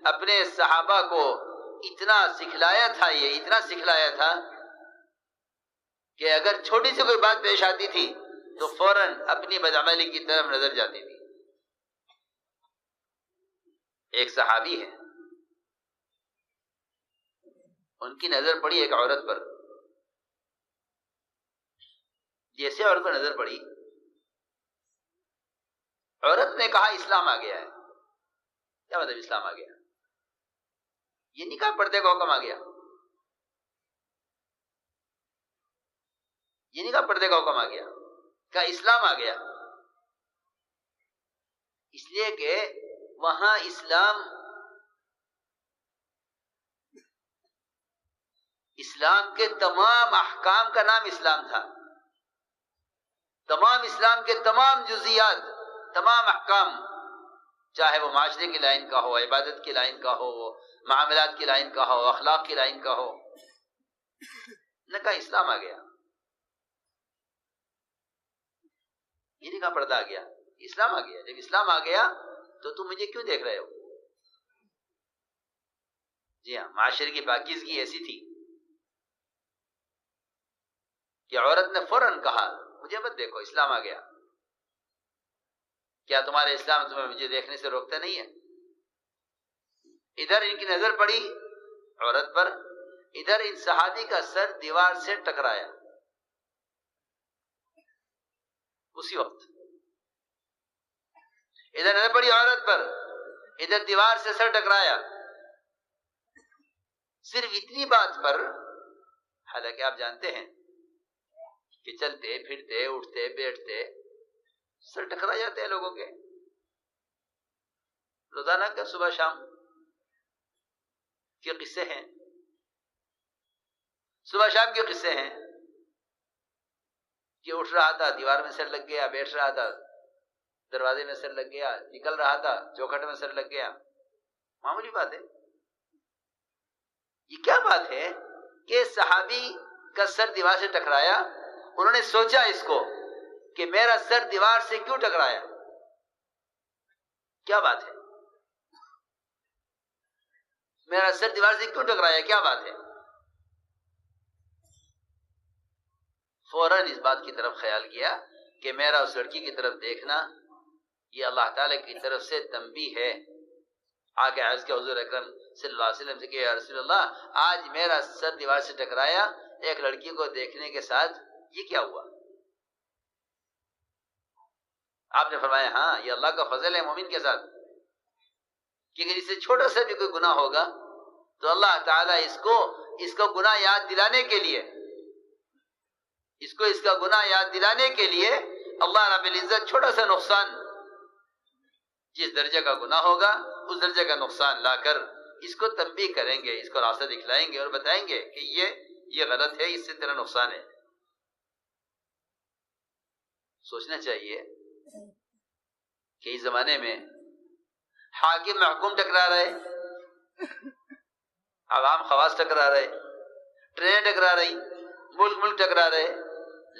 اپنے صحابہ کو اتنا سکھلایا تھا، یہ اتنا سکھلایا تھا کہ اگر چھوٹی سی کوئی بات پیش آتی تھی تو فوراً اپنی بدعملی کی طرف نظر جاتی تھی. ایک صحابی ہے، ان کی نظر پڑی ایک عورت پر. جیسے عورت پر نظر پڑی، عورت نے کہا اسلام آ گیا ہے. کیا مطلب اسلام آ گیا؟ یہ نہیں کہا پردے کا حکم آ گیا، یہ نہیں کہا پردے کا حکم آ گیا، کہا اسلام آ گیا. اس لیے کہ وہاں اسلام کے تمام احکام کا نام اسلام تھا. تمام اسلام کے تمام جزیات، تمام احکام، چاہے وہ معاشرے کی لائن کا ہو، عبادت کی لائن کا ہو، معاملات کی لائن کا ہو، اخلاق کی لائن کا ہو، نے کہا اسلام آ گیا. یہ نہیں کہا پردہ آ گیا، اسلام آ گیا. جب اسلام آ گیا تو تم مجھے کیوں دیکھ رہے ہو؟ جی ہاں، معاشرے کی پاکیزگی ایسی تھی کہ عورت نے فوراً کہا مجھے مت دیکھو، اسلام آ گیا. کیا تمہارے اسلام تمہیں مجھے دیکھنے سے روکتا نہیں ہے؟ ادھر ان کی نظر پڑی عورت پر، ادھر ان صحابی کا سر دیوار سے ٹکرایا. اسی وقت ادھر نظر پڑی عورت پر، ادھر دیوار سے سر ٹکرایا. صرف اتنی بات پر، حالانکہ آپ جانتے ہیں کہ چلتے پھرتے اٹھتے بیٹھتے سر ٹکرا جاتے ہیں لوگوں کے، روزانہ کا صبح شام کے قصے ہیں، صبح شام کے قصے ہیں کہ اٹھ رہا تھا دیوار میں سر لگ گیا، بیٹھ رہا تھا دروازے میں سر لگ گیا، نکل رہا تھا چوکھٹ میں سر لگ گیا. معمولی بات ہے. یہ کیا بات ہے کہ صحابی کا سر دیوار سے ٹکرایا، انہوں نے سوچا اس کو کہ میرا سر دیوار سے کیوں ٹکرایا؟ کیا بات ہے؟ میرا سر دیوار سے کیوں ٹکرایا؟ کیا بات ہے؟ فوراً اس بات کی طرف خیال کیا کہ میرا اس لڑکی کی طرف دیکھنا یہ اللہ تعالی کی طرف سے تنبیہ ہے. آگے عرض کے حضور اکرم صلی اللہ علیہ وسلم سے کہ یا رسول اللہ، آج میرا سر دیوار سے ٹکرایا ایک لڑکی کو دیکھنے کے ساتھ، یہ کیا ہوا؟ آپ نے فرمایا ہاں، یہ اللہ کا فضل ہے مومن کے ساتھ کہ اگر اس سے چھوٹا سا بھی کوئی گناہ ہوگا تو اللہ تعالیٰ اس کو گناہ یاد دلانے کے لیے، اس کا گناہ یاد دلانے کے لیے اللہ رب العزت چھوٹا سا نقصان، جس درجے کا گناہ ہوگا اس درجے کا نقصان لا کر اس کو تنبیہ کریں گے، اس کو راستہ دکھلائیں گے اور بتائیں گے کہ یہ غلط ہے، اس سے تیرا نقصان ہے. سوچنا چاہیے کہ اس زمانے میں حاکم محکوم ٹکرا رہے، عوام خواص ٹکرا رہے، ٹرینیں ٹکرا رہی، ملک ٹکرا رہے،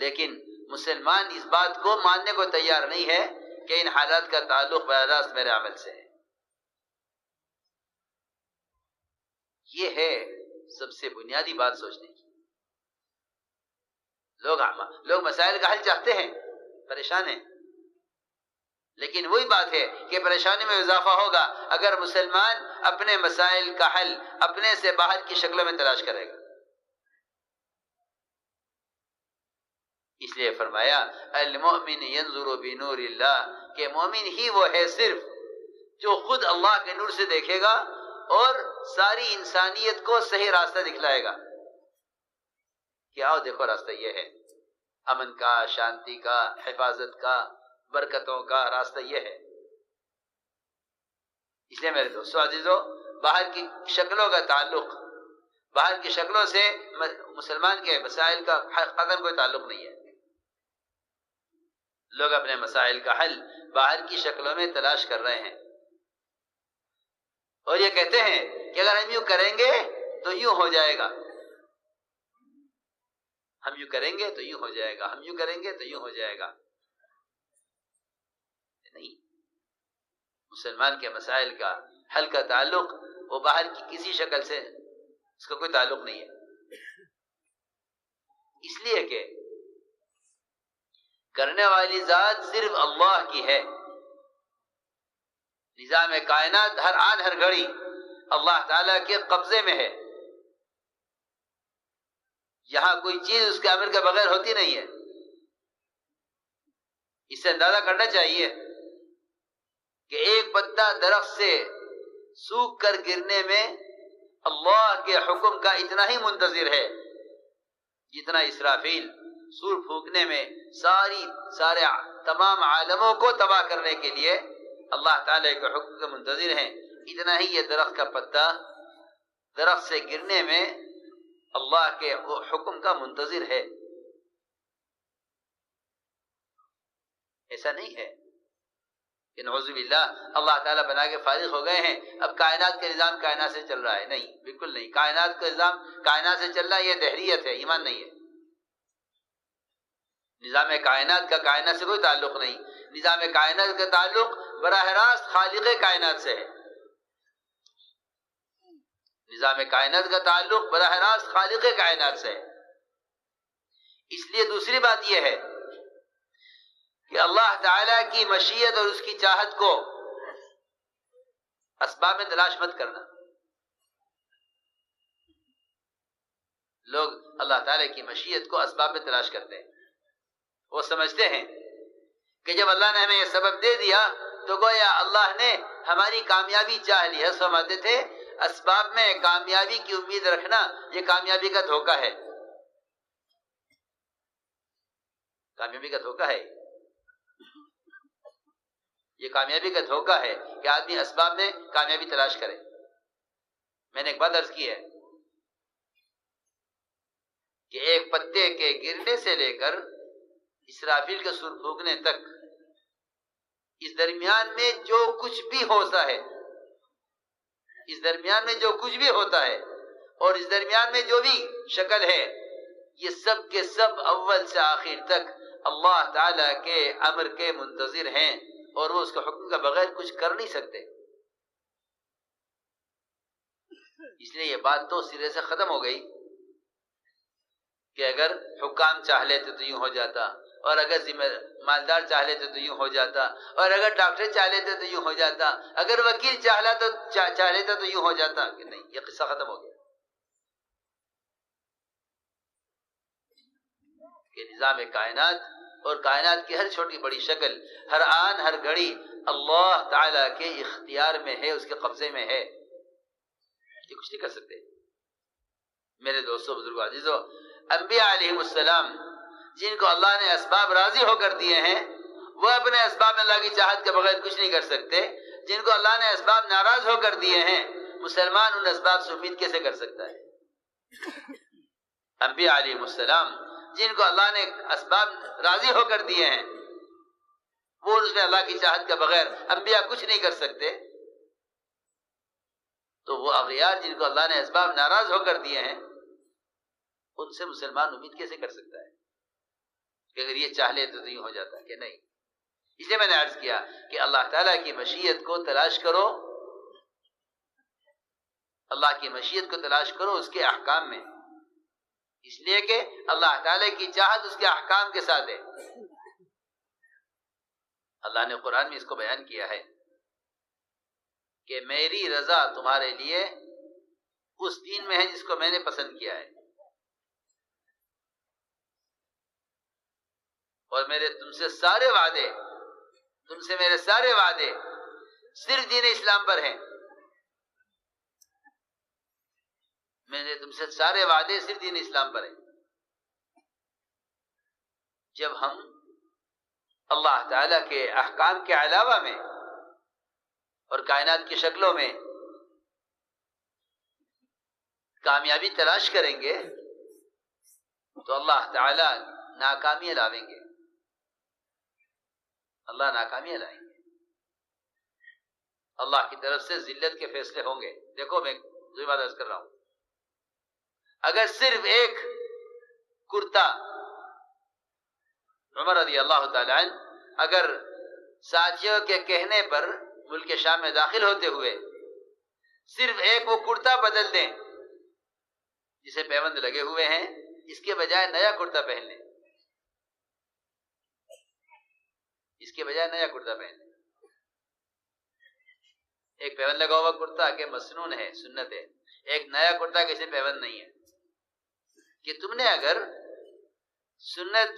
لیکن مسلمان اس بات کو ماننے کو تیار نہیں ہے کہ ان حالات کا تعلق براہ راست میرے عمل سے ہے. یہ ہے سب سے بنیادی بات سوچنے کی. لوگ مسائل کا حل چاہتے ہیں، پریشان ہیں، لیکن وہی بات ہے کہ پریشانی میں اضافہ ہوگا اگر مسلمان اپنے مسائل کا حل اپنے سے باہر کی شکلوں میں تلاش کرے گا. اس لیے فرمایا المؤمن ينظر بنور اللہ، کہ مومن ہی وہ ہے صرف جو خود اللہ کے نور سے دیکھے گا اور ساری انسانیت کو صحیح راستہ دکھلائے گا کہ آؤ دیکھو راستہ یہ ہے، امن کا، شانتی کا، حفاظت کا، برکتوں کا راستہ یہ ہے. اس لیے میرے دوستو عزیزو، باہر کی شکلوں کا تعلق، باہر کی شکلوں سے مسلمان کے مسائل کا قطعاً کوئی تعلق نہیں ہے. لوگ اپنے مسائل کا حل باہر کی شکلوں میں تلاش کر رہے ہیں اور یہ کہتے ہیں کہ اگر ہم یوں کریں گے تو یوں ہو جائے گا، ہم یوں کریں گے تو یوں ہو جائے گا، ہم یوں کریں گے تو یوں ہو جائے گا. نہیں، مسلمان کے مسائل کا حل کا تعلق وہ باہر کی کسی شکل سے اس کا کوئی تعلق نہیں ہے، اس لیے کہ کرنے والی ذات صرف اللہ کی ہے۔ نظام کائنات ہر آن ہر گھڑی اللہ تعالیٰ کے قبضے میں ہے، یہاں کوئی چیز اس کے امر کے بغیر ہوتی نہیں ہے۔ اس سے اندازہ کرنا چاہیے کہ ایک پتا درخت سے سوکھ کر گرنے میں اللہ کے حکم کا اتنا ہی منتظر ہے جتنا اسرافیل سور پھونکنے میں سارے تمام عالموں کو تباہ کرنے کے لیے اللہ تعالیٰ کے حکم کے منتظر ہیں، اتنا ہی یہ درخت کا پتا درخت سے گرنے میں اللہ کے حکم کا منتظر ہے۔ ایسا نہیں ہے کہ نعوذ باللہ اللہ تعالیٰ بنا کے فارغ ہو گئے ہیں، اب کائنات کا نظام کائنات سے چل رہا ہے، نہیں، بالکل نہیں۔ کائنات کا نظام کائنات سے چل رہا ہے، یہ دہریت ہے، ایمان نہیں ہے۔ نظام کائنات کا کائنات سے کوئی تعلق نہیں، نظام کائنات کا تعلق براہ راست خالق کائنات سے ہے، نظام کائنات کا تعلق براہ راست خالق کائنات سے ہے۔ اس لیے دوسری بات یہ ہے کہ اللہ تعالیٰ کی مشیت اور اس کی چاہت کو اسباب میں تلاش مت کرنا۔ لوگ اللہ تعالیٰ کی مشیت کو اسباب میں تلاش کرتے ہیں، وہ سمجھتے ہیں کہ جب اللہ نے ہمیں یہ سبب دے دیا تو گویا اللہ نے ہماری کامیابی چاہ لی ہے۔ فرماتے تھے اسباب میں کامیابی کی امید رکھنا یہ کامیابی کا دھوکہ ہے، کامیابی کا دھوکہ ہے، یہ کامیابی کا دھوکہ ہے کہ آدمی اسباب میں کامیابی تلاش کرے۔ میں نے ایک بات عرض کی ہے کہ ایک پتے کے گرنے سے لے کر اسرافیل کے سور پھونکنے تک اس درمیان میں جو کچھ بھی ہوتا ہے، اس درمیان میں جو کچھ بھی ہوتا ہے اور اس درمیان میں جو بھی شکل ہے، یہ سب کے سب اول سے آخر تک اللہ تعالی کے امر کے منتظر ہیں اور وہ اس کے حکم کے بغیر کچھ کر نہیں سکتے۔ اس لیے یہ بات تو سرے سے ختم ہو گئی کہ اگر حکام چاہ لیتے تو یوں ہو جاتا، اور اگر مالدار چاہ لیتے تو یوں ہو جاتا، اور اگر ڈاکٹر چاہ لیتے تو یوں ہو جاتا، اگر وکیل چاہ لیتا تو یوں ہو جاتا، کہ نہیں، یہ قصہ ختم ہو گیا۔ کہ نظام کائنات اور کائنات کی ہر چھوٹی بڑی شکل ہر آن ہر گھڑی اللہ تعالی کے اختیار میں ہے، اس کے قبضے میں ہے، یہ کچھ نہیں کر سکتے۔ میرے دوستو، بزرگو، عزیزو، انبیاء علیہم السلام جن کو اللہ نے اسباب راضی ہو کر دیے ہیں، وہ اپنے اسباب میں اللہ کی چاہت کے بغیر کچھ نہیں کر سکتے۔ جن کو اللہ نے اسباب ناراض ہو کر دیے ہیں، مسلمان ان اسباب سے امید کیسے کر سکتا ہے؟ انبیاء علیہم السلام جن کو اللہ نے اسباب راضی ہو کر دیے ہیں، وہ اس میں اللہ کی چاہت کے بغیر انبیاء کچھ نہیں کر سکتے، تو وہ اغیار جن کو اللہ نے اسباب ناراض ہو کر دیے ہیں، ان سے مسلمان امید کیسے کر سکتا ہے کہ اگر یہ چاہ لے تو یوں ہو جاتا ہے؟ کہ نہیں۔ اس لیے میں نے عرض کیا کہ اللہ تعالیٰ کی مشیت کو تلاش کرو، اللہ کی مشیت کو تلاش کرو اس کے احکام میں، اس لیے کہ اللہ تعالیٰ کی چاہت اس کے احکام کے ساتھ ہے۔ اللہ نے قرآن میں اس کو بیان کیا ہے کہ میری رضا تمہارے لیے اس دین میں ہے جس کو میں نے پسند کیا ہے، اور میرے تم سے میرے سارے وعدے صرف دین اسلام پر ہیں۔ میرے تم سے سارے وعدے صرف دین اسلام پر ہیں۔ جب ہم اللہ تعالی کے احکام کے علاوہ میں اور کائنات کی شکلوں میں کامیابی تلاش کریں گے تو اللہ تعالی ناکامیاں لاویں گے، اللہ ناکامیاں لائیں گے، اللہ کی طرف سے ذلت کے فیصلے ہوں گے۔ دیکھو، میں دوسری بات عرض کر رہا ہوں، اگر صرف ایک کرتا عمر رضی اللہ تعالی عنہ اگر ساتھیوں کے کہنے پر ملک شام میں داخل ہوتے ہوئے صرف ایک وہ کرتا بدل دیں جسے پیوند لگے ہوئے ہیں، اس کے بجائے نیا کرتا پہن لیں، اس کے بجائے نیا کرتا پہن لیں۔ ایک پیوند لگا ہوا کرتا کہ مسنون ہے، سنت ہے، ایک نیا کرتا کہ اسے پیوند نہیں ہے، کہ تم نے اگر سنت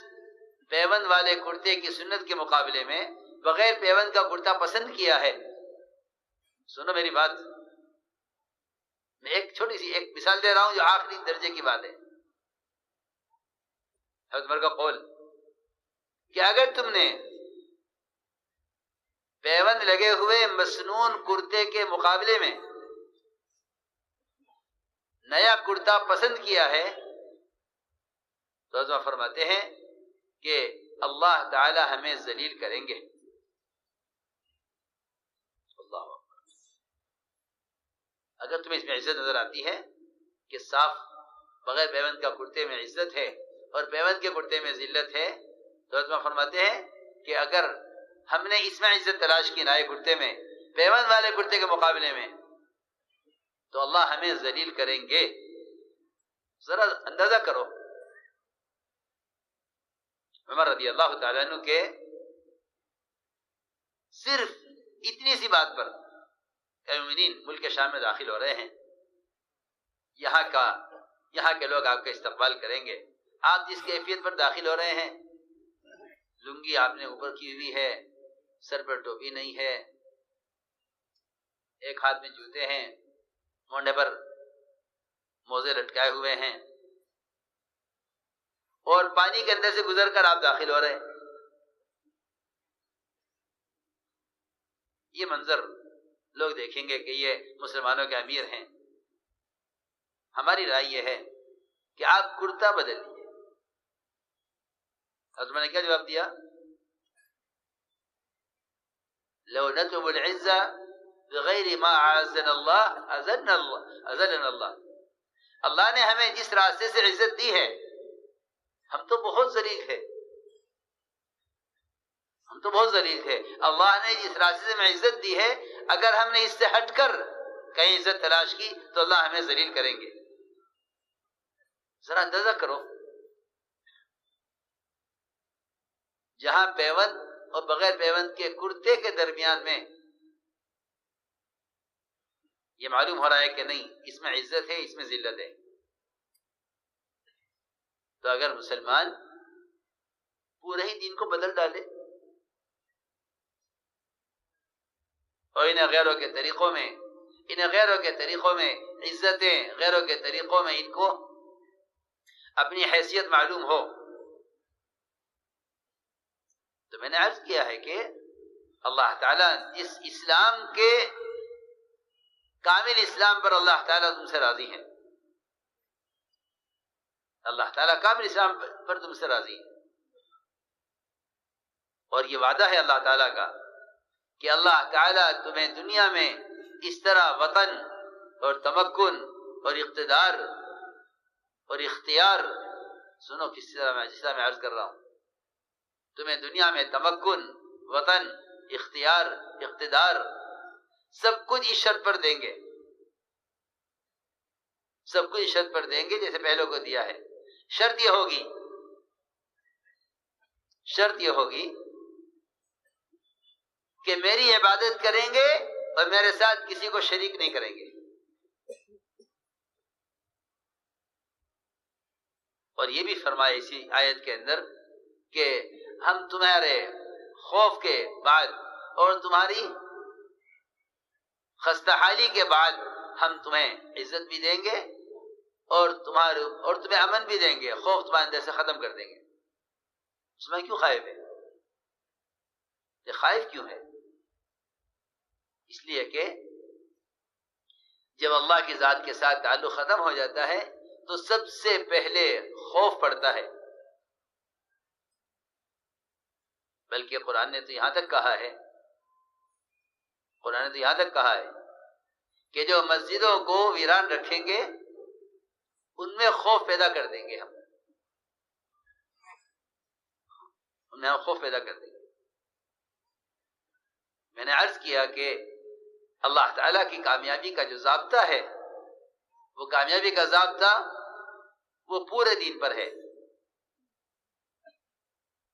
پیوند والے کرتے کی سنت کے مقابلے میں بغیر پیوند کا کرتا پسند کیا ہے، سنو میری بات، میں ایک چھوٹی سی ایک مثال دے رہا ہوں جو آخری درجے کی بات ہے۔ حضرت عمر کا قول کہ اگر تم نے پیوند لگے ہوئے مسنون کرتے کے مقابلے میں نیا کرتا پسند کیا ہے تو حضرت فرماتے ہیں کہ اللہ تعالی ہمیں ذلیل کریں گے۔ اللہ اکبر۔ اگر تمہیں اس میں عزت نظر آتی ہے کہ صاف بغیر پیوند کا کرتے میں عزت ہے اور پیوند کے کرتے میں ذلت ہے، تو حضرت فرماتے ہیں کہ اگر ہم نے اس میں عزت تلاش کی نئے کرتے میں پیوند والے کرتے کے مقابلے میں تو اللہ ہمیں ذلیل کریں گے۔ ذرا اندازہ کرو، عمر رضی اللہ تعالیٰ عنہ کے صرف اتنی سی بات پر مومنین ملک شام میں داخل ہو رہے ہیں، یہاں کے لوگ آپ کا استقبال کریں گے، آپ جس کیفیت پر داخل ہو رہے ہیں، لنگی آپ نے اوپر کی ہوئی ہے، سر پر ٹوپی نہیں ہے، ایک ہاتھ میں جوتے ہیں، مونڈے پر موزے لٹکائے ہوئے ہیں، اور پانی کے اندر سے گزر کر آپ داخل ہو رہے ہیں۔ یہ منظر لوگ دیکھیں گے کہ یہ مسلمانوں کے امیر ہیں۔ ہماری رائے یہ ہے کہ آپ کرتا بدل لیجیے۔ حضرت نے کیا جواب دیا؟ لو نطلب العزة بغیر ما اعزنا اللہ اذلنا اللہ۔ اللہ نے ہمیں جس راستے سے عزت دی ہے، ہم تو بہت ذلیل ہے، ہم تو بہت ذلیل ہے۔ اللہ نے جس راستے سے ہمیں عزت دی ہے، اگر ہم نے اس سے ہٹ کر کہیں عزت تلاش کی تو اللہ ہمیں ذلیل کریں گے۔ ذرا اندازہ کرو، جہاں پیوند اور بغیر پیوند کے کرتے کے درمیان میں یہ معلوم ہو رہا ہے کہ نہیں اس میں عزت ہے، اس میں ذلت ہے، تو اگر مسلمان پورے ہی دین کو بدل ڈالے اور انہیں غیروں کے طریقوں میں عزتیں، غیروں کے طریقوں میں ان کو اپنی حیثیت معلوم ہو، تو میں نے عرض کیا ہے کہ اللہ تعالیٰ جس اسلام کے کامل اسلام پر اللہ تعالیٰ تم سے راضی ہے، اللہ تعالیٰ کامل اسلام پر تم سے راضی ہے، اور یہ وعدہ ہے اللہ تعالیٰ کا کہ اللہ تعالیٰ تمہیں دنیا میں اس طرح وطن اور تمکن اور اقتدار اور اختیار، سنو جس طرح میں عرض کر رہا ہوں، تمہیں دنیا میں تمکن، وطن، اختیار، اقتدار سب کچھ اس شرط پر دیں گے، سب کچھ اس شرط پر دیں گے جیسے پہلوں کو دیا ہے۔ شرط یہ ہوگی کہ میری عبادت کریں گے اور میرے ساتھ کسی کو شریک نہیں کریں گے، اور یہ بھی فرمایا اسی آیت کے اندر کہ ہم تمہارے خوف کے بعد اور تمہاری خستہ حالی کے بعد ہم تمہیں عزت بھی دیں گے اور تمہیں امن بھی دیں گے، خوف تمہارے اندر سے ختم کر دیں گے۔ اس میں کیوں خائف ہے؟ یہ خائف کیوں ہے؟ اس لیے کہ جب اللہ کی ذات کے ساتھ تعلق ختم ہو جاتا ہے تو سب سے پہلے خوف پڑتا ہے، بلکہ قرآن نے تو یہاں تک کہا ہے کہ جو مسجدوں کو ویران رکھیں گے ان میں خوف پیدا کر دیں گے، ہم خوف پیدا کر دیں گے۔ میں نے عرض کیا کہ اللہ تعالیٰ کی کامیابی کا جو ضابطہ ہے، وہ کامیابی کا ضابطہ وہ پورے دین پر ہے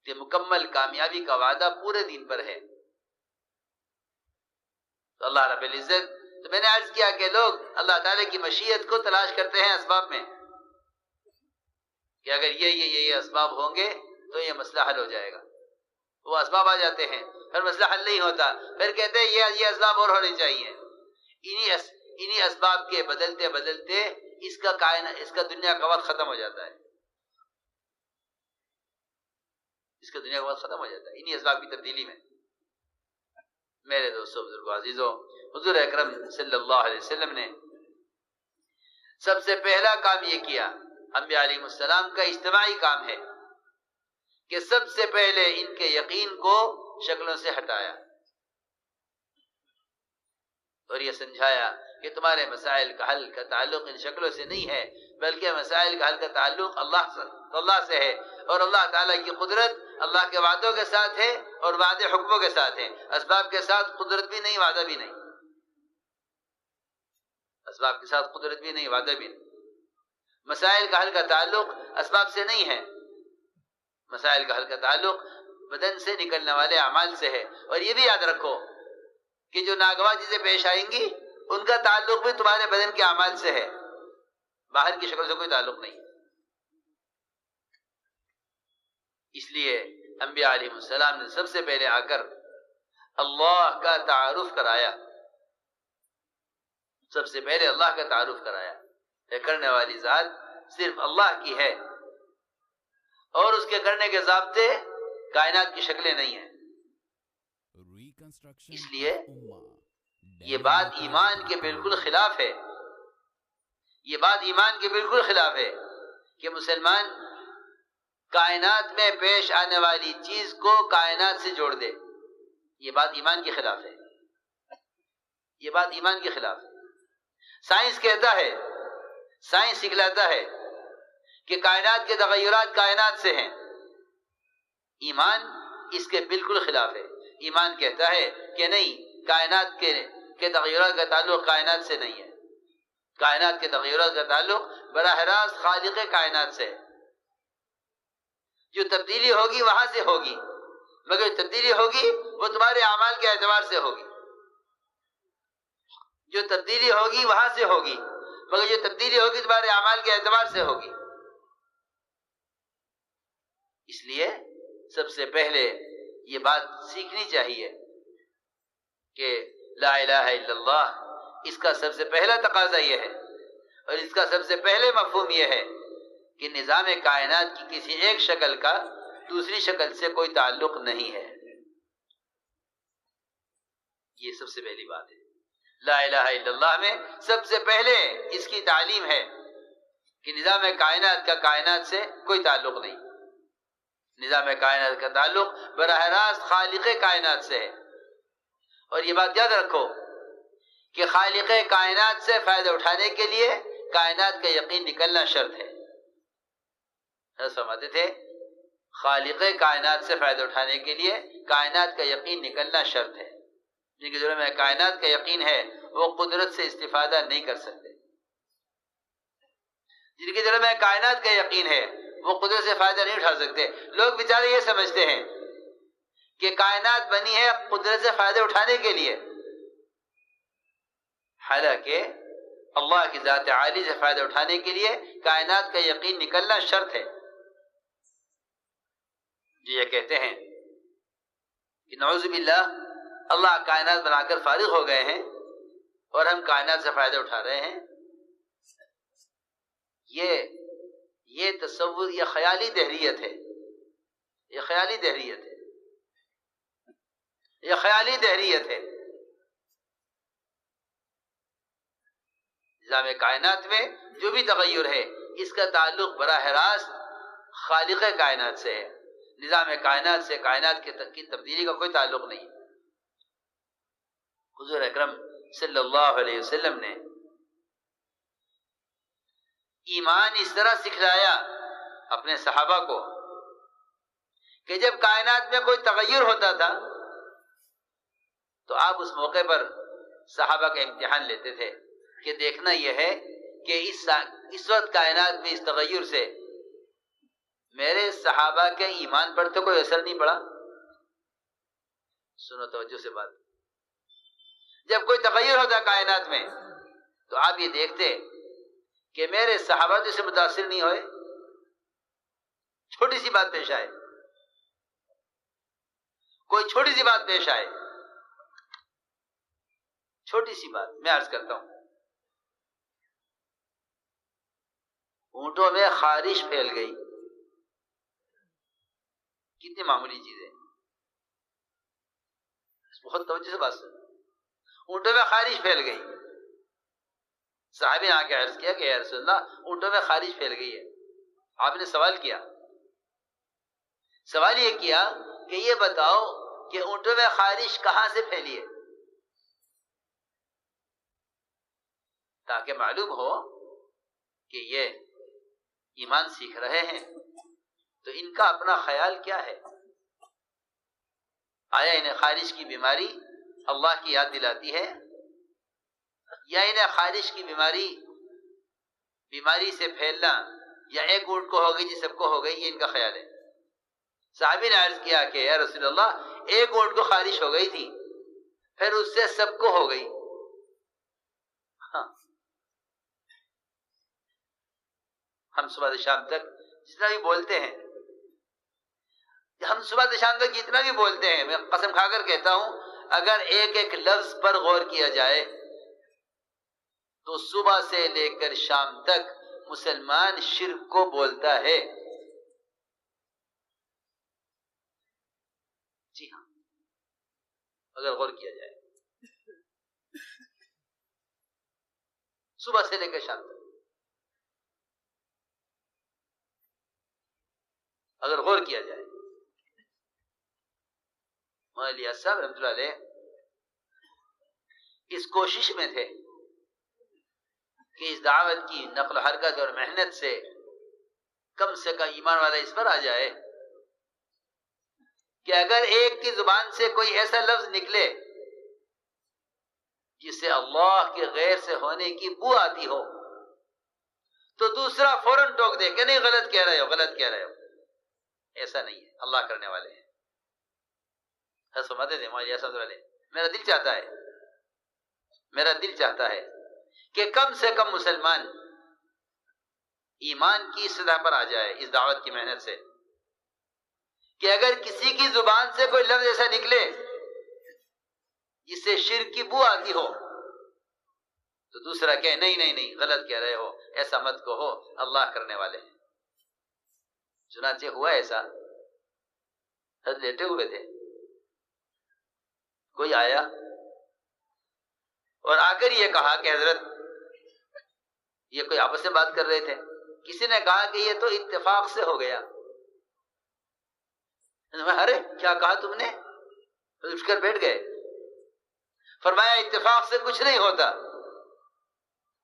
کہ مکمل کامیابی کا وعدہ پورے دین پر ہے. تو اللہ رب العزت، تو میں نے عرض کیا کہ لوگ اللہ تعالیٰ کی مشیت کو تلاش کرتے ہیں اسباب میں، کہ اگر یہ اسباب ہوں گے تو یہ مسئلہ حل ہو جائے گا. وہ اسباب آ جاتے ہیں، پھر مسئلہ حل نہیں ہوتا، پھر کہتے ہیں یہ اسباب اور ہونے چاہیے. انہی اسباب کے بدلتے بدلتے اس کا دنیا کا وقت ختم ہو جاتا ہے. اس کا دنیا کا وقت ختم ہو جاتا ہے انہی اسباب کی تبدیلی میں. میرے دوستوں، بزرگوں، عزیزوں، حضور اکرم صلی اللہ علیہ وسلم نے سب سے پہلا کام یہ کیا، انبیاء علیہ السلام کا اجتماعی کام ہے کہ سب سے پہلے ان کے یقین کو شکلوں سے ہٹایا اور یہ سمجھایا کہ تمہارے مسائل کا حل کا تعلق ان شکلوں سے نہیں ہے، بلکہ مسائل کا حل کا تعلق اللہ سے ہے، اور اللہ تعالیٰ کی قدرت اللہ کے وعدوں کے ساتھ ہے اور وعدے حکموں کے ساتھ ہے. اسباب کے ساتھ قدرت بھی نہیں، وعدہ بھی نہیں. اسباب کے ساتھ قدرت بھی نہیں، وعدہ بھی نہیں. مسائل کا حل کا تعلق اسباب سے نہیں ہے، مسائل کا حل کا تعلق بدن سے نکلنے والے اعمال سے ہے. اور یہ بھی یاد رکھو کہ جو ناگواہ چیزیں پیش آئیں گی ان کا تعلق بھی تمہارے بدن کے اعمال سے ہے، باہر کی شکل سے کوئی تعلق نہیں. اس لیے انبیاء علیہ السلام نے سب سے پہلے آ کر اللہ کا تعارف کرایا، سب سے پہلے اللہ کا تعارف کرایا. یہ کرنے والی ذات صرف اللہ کی ہے اور اس کے کرنے کے ضابطے کائنات کی شکلیں نہیں ہیں. اس لیے یہ بات ایمان کے بالکل خلاف ہے، یہ بات ایمان کے بالکل خلاف ہے کہ مسلمان کائنات میں پیش آنے والی چیز کو کائنات سے جوڑ دے. یہ بات ایمان کے خلاف ہے، یہ بات ایمان کے خلاف ہے. سائنس کہتا ہے، سائنس سکھلاتا ہے کہ کائنات کے تغیرات کائنات سے ہیں. ایمان اس کے بالکل خلاف ہے. ایمان کہتا ہے کہ نہیں، کائنات کے تغیرات کا تعلق کائنات سے نہیں ہے، کائنات کے تغیرات کا تعلق براہ راست خالق کائنات سے ہے. جو تبدیلی ہوگی وہاں سے ہوگی، مگر جو تبدیلی ہوگی وہ تمہارے اعمال کے اعتبار سے ہوگی. جو تبدیلی ہوگی وہاں سے ہوگی، مگر جو تبدیلی ہوگی تمہارے اعمال کے اعتبار سے ہوگی. اس لیے سب سے پہلے یہ بات سیکھنی چاہیے کہ لا الہ الا اللہ، اس کا سب سے پہلا تقاضا یہ ہے اور اس کا سب سے پہلے مفہوم یہ ہے کہ نظام کائنات کی کسی ایک شکل کا دوسری شکل سے کوئی تعلق نہیں ہے. یہ سب سے پہلی بات ہے. لا الہ الا اللہ میں سب سے پہلے اس کی تعلیم ہے کہ نظام کائنات کا کائنات سے کوئی تعلق نہیں. نظام کائنات کا تعلق براہ راست خالق کائنات سے ہے. اور یہ بات یاد رکھو کہ خالق کائنات سے فائدہ اٹھانے کے لیے کائنات کا یقین نکلنا شرط ہے. فرماتے تھے خالق کائنات سے فائدہ اٹھانے کے لیے کائنات کا یقین نکلنا شرط ہے. جن کے دلوں میں کائنات کا یقین ہے وہ قدرت سے استفادہ نہیں کر سکتے. جن کے دلوں میں کائنات کا یقین ہے وہ قدرت سے فائدہ نہیں اٹھا سکتے. لوگ بیچارے یہ سمجھتے ہیں کہ کائنات بنی ہے قدرت سے فائدہ اٹھانے کے لیے، حالانکہ اللہ کی ذات عالی سے فائدہ اٹھانے کے لیے کائنات کا یقین نکلنا شرط ہے. جو یہ کہتے ہیں کہ نعوذ باللہ اللہ کائنات بنا کر فارغ ہو گئے ہیں اور ہم کائنات سے فائدہ اٹھا رہے ہیں، یہ تصور، یہ خیالی دہریت ہے. یہ خیالی دہریت ہے، یہ خیالی دہریت ہے. نظام کائنات میں جو بھی تغیر ہے اس کا تعلق براہ راست خالق کائنات سے ہے. نظام کائنات سے کائنات کی تبدیلی کا کوئی تعلق نہیں. حضور اکرم صلی اللہ علیہ وسلم نے ایمان اس طرح سکھلایا اپنے صحابہ کو کہ جب کائنات میں کوئی تغیر ہوتا تھا تو آپ اس موقع پر صحابہ کا امتحان لیتے تھے کہ دیکھنا یہ ہے کہ اس وقت کائنات میں اس تغیر سے میرے صحابہ کے ایمان پر تو کوئی اثر نہیں پڑا. سنو توجہ سے بات. جب کوئی تغیر ہوتا کائنات میں تو آپ یہ دیکھتے کہ میرے صحابہ تو سے متاثر نہیں ہوئے. چھوٹی سی بات پیش آئے, کوئی چھوٹی سی بات پیش آئے, چھوٹی سی بات میں عرض کرتا ہوں, اونٹوں میں خارش پھیل گئی, کتنی معمولی چیز ہے, بہت توجہ سے بات سن. اونٹوں میں خارش پھیل گئی. صحابی نے آ کے عرض کیا کہ یا رسول اللہ اونٹوں میں خارش پھیل گئی ہے. آپ نے سوال کیا, سوال یہ کیا کہ یہ بتاؤ کہ اونٹوں میں خارش کہاں سے پھیلی ہے, تاکہ معلوم ہو کہ یہ ایمان سیکھ رہے ہیں تو ان کا اپنا خیال کیا ہے. آیا انہیں خارش کی بیماری اللہ کی یاد دلاتی ہے, یا انہیں خارش کی بیماری سے پھیلنا یا ایک اونٹ کو ہو گئی جی سب کو ہو گئی, یہ ان کا خیال ہے. صحابی نے عرض کیا کہ یا رسول اللہ ایک اونٹ کو خارش ہو گئی تھی, پھر اس سے سب کو ہو گئی. ہاں, ہم صبح سے شام تک جتنا بھی بولتے ہیں, ہم صبح سے شام تک جتنا بھی بولتے ہیں, میں قسم کھا کر کہتا ہوں اگر ایک ایک لفظ پر غور کیا جائے تو صبح سے لے کر شام تک مسلمان شرک کو بولتا ہے. جی ہاں, اگر غور کیا جائے صبح سے لے کر شام تک, اگر غور کیا جائے. مولانا صاحب رحمۃ اللہ علیہ اس کوشش میں تھے کہ اس دعوت کی نقل و حرکت اور محنت سے کم ایمان والا اس پر آ جائے کہ اگر ایک کی زبان سے کوئی ایسا لفظ نکلے جس سے اللہ کے غیر سے ہونے کی بو آتی ہو تو دوسرا فوراً ٹوک دے کہ نہیں غلط کہہ رہے ہو, غلط کہہ رہے ہو. ایسا نہیں ہے, اللہ کرنے والے ہیں. فرماتے تھے مولانا صاحب والے, میرا دل چاہتا ہے کہ کم سے کم مسلمان ایمان کی سطح پر آ جائے اس دعوت کی محنت سے, کہ اگر کسی کی زبان سے کوئی لفظ ایسا نکلے جس سے شرک کی بو آتی ہو تو دوسرا کہے نہیں غلط کہہ رہے ہو, ایسا مت کہو, اللہ کرنے والے ہیں. چنانچہ ہوا ایسا, حضرت لیٹے ہوئے تھے, کوئی آیا اور آ کر یہ کہا کہ حضرت, یہ کوئی آپس میں بات کر رہے تھے, کسی نے کہا کہ یہ تو اتفاق سے ہو گیا. ارے کیا کہا تم نے؟ اٹھ کر بیٹھ گئے. فرمایا اتفاق سے کچھ نہیں ہوتا,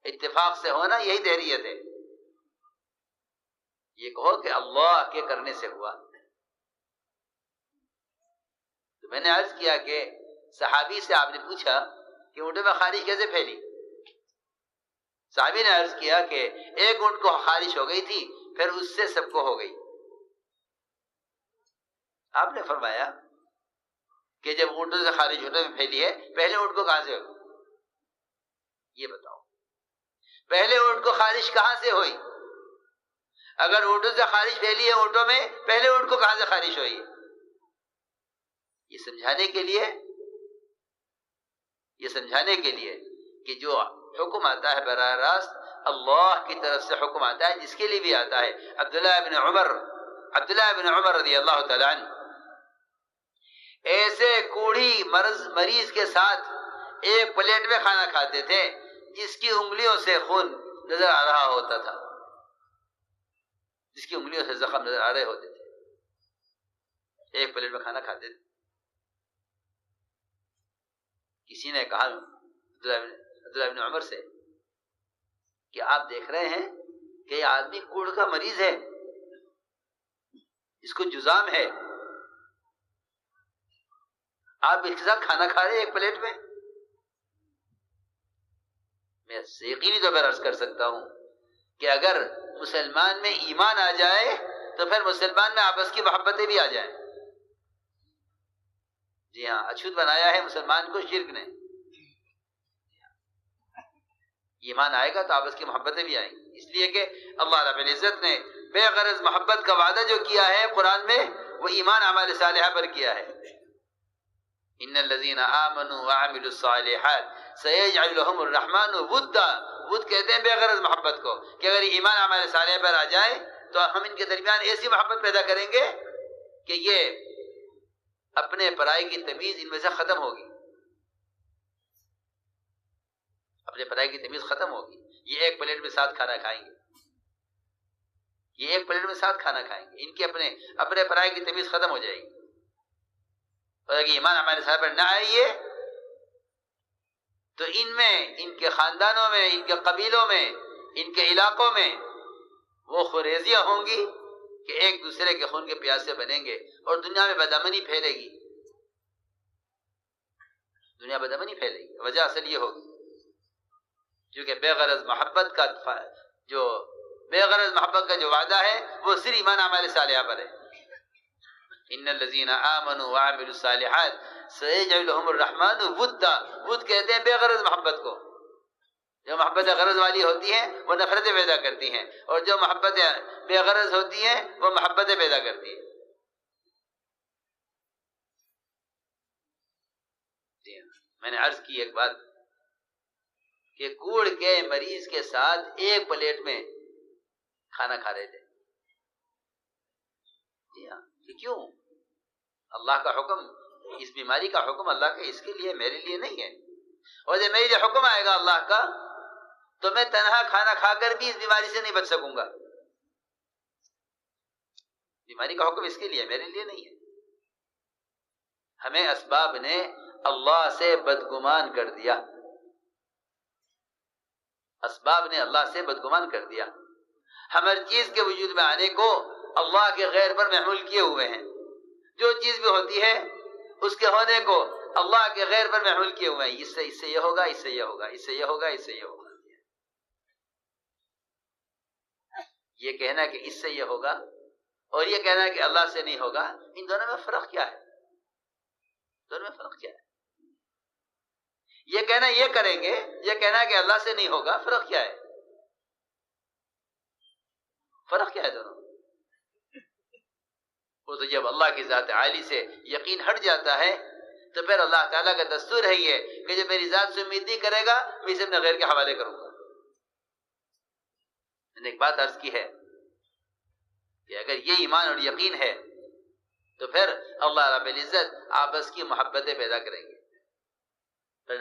اتفاق سے ہونا یہی دہریت ہے. یہ کہو کہ اللہ کے کرنے سے ہوا. تو میں نے عرض کیا کہ صحابی سے آپ نے پوچھا کہ اونٹوں میں خارش کیسے پھیلی؟ صحابی نے عرض کیا کہ ایک اونٹ کو خارش ہو گئی تھی, پھر اس سے سب کو ہو گئی. آپ نے فرمایا کہ جب اونٹوں سے خارش اونٹوں میں پھیلی ہے, پہلے اونٹ کو کہاں سے ہوئی؟ یہ بتاؤ, پہلے اونٹ کو خارش کہاں سے ہوئی؟ اگر اونٹوں سے خارش پھیلی ہے اونٹوں میں, پہلے اونٹ کو کہاں سے خارش ہوئی؟ یہ سمجھانے کے لیے کہ جو حکم آتا ہے براہ راست اللہ کی طرف سے حکم آتا ہے, جس کے لیے بھی آتا ہے. عبداللہ بن عمر رضی اللہ تعالیٰ عنہ ایسے کوڑھی مریض کے ساتھ ایک پلیٹ میں کھانا کھاتے تھے جس کی انگلیوں سے خون نظر آ رہا ہوتا تھا, جس کی انگلیوں سے زخم نظر آ رہے ہوتے تھے. ایک پلیٹ میں کھانا کھاتے تھے. کسی نے کہا عبداللہ بن عمر سے کہ آپ دیکھ رہے ہیں کہ یہ آدمی کوڑھ کا مریض ہے, اس کو جزام ہے, آپ اس کے ساتھ کھانا کھا رہے ہیں ایک پلیٹ میں. میں یقینی طور پر عرض کر سکتا ہوں کہ اگر مسلمان میں ایمان آ جائے تو پھر مسلمان میں آپس کی محبتیں بھی آ جائیں. جی ہاں، اچھوت بنایا ہے مسلمان کو شرک نے. ایمان آئے گا تو آپس کی محبتیں بھی آئیں گی، اس لیے کہ اللہ رب العزت نے بے غرض محبت کا وعدہ جو کیا ہے قرآن میں وہ ایمان اعمال صالحہ پر کیا ہے. ان الذین آمنوا وعملوا الصالحات سیجعل لهم الرحمن ودا. ود کہتے ہیں بے غرض محبت کو، کہ اگر ایمان اعمال صالحہ پر آ جائے تو ہم ان کے درمیان ایسی محبت پیدا کریں گے کہ یہ اپنے پرائی کی تمیز ان میں سے ختم ہوگی. اپنے پرائی کی تمیز ختم ہوگی. یہ ایک پلیٹ میں ساتھ کھانا کھائیں گے، یہ ایک پلیٹ میں ساتھ کھانا کھائیں گے، ان کے اپنے پرائی کی تمیز ختم ہو جائے گی. اور اگر ایمان ہمارے ساتھ پر نہ آئیے تو ان میں، ان کے خاندانوں میں، ان کے قبیلوں میں، ان کے علاقوں میں وہ خریزیاں ہوں گی کہ ایک دوسرے کے خون کے پیاسے بنیں گے اور دنیا میں بدامنی پھیلے گی. دنیا بدامنی پھیلے گی. وجہ اصل یہ ہوگی کیونکہ بے غرض محبت کا جو وعدہ ہے وہ صرف ایمان اعمال صالحہ پر ہے. ان الذین آمنوا وعملوا الصالحات سیجعل لهم الرحمن ودا. ود کہتے ہیں بے غرض محبت کو. جو محبت غرض والی ہوتی ہیں وہ نفرتیں پیدا کرتی ہیں، اور جو محبت بے غرض ہوتی ہیں وہ محبتیں پیدا کرتی ہیں. جی ہاں، میں نے عرض کی ایک بات کہ کوڑ کے مریض کے ساتھ ایک پلیٹ میں کھانا کھا رہے تھے. جی ہاں، کہ کیوں؟ اللہ کا حکم، اس بیماری کا حکم اللہ کا اس کے لیے، میرے لیے نہیں ہے. اور جب میرے لیے حکم آئے گا اللہ کا تو میں تنہا کھانا کھا کر بھی اس بیماری سے نہیں بچ سکوں گا. بیماری کا حکم اس کے لیے، میرے لیے نہیں ہے. ہمیں اسباب نے اللہ سے بدگمان کر دیا. اسباب نے اللہ سے بدگمان کر دیا. ہم ہر چیز کے وجود میں آنے کو اللہ کے غیر پر محمول کیے ہوئے ہیں. جو چیز بھی ہوتی ہے اس کے ہونے کو اللہ کے غیر پر محمول کیے ہوئے ہیں. اس سے یہ ہوگا، اس سے یہ ہوگا، اس سے یہ ہوگا، اس سے یہ ہوگا. یہ کہنا کہ اس سے یہ ہوگا اور یہ کہنا کہ اللہ سے نہیں ہوگا، ان دونوں میں فرق کیا ہے؟ دونوں میں فرق کیا ہے؟ یہ کہنا یہ کریں گے، یہ کہنا کہ اللہ سے نہیں ہوگا، فرق کیا ہے؟ فرق کیا ہے دونوں؟ وہ تو جب اللہ کی ذات عالی سے یقین ہٹ جاتا ہے تو پھر اللہ تعالیٰ کا دستور ہے یہ کہ جو میری ذات سے امید نہیں کرے گا میں اسے اپنے غیر کے حوالے کروں گا. میں نے ایک بات عرض کی ہے کہ اگر یہ ایمان اور یقین ہے تو پھر اللہ رب العزت آپس کی محبتیں پیدا کریں گے.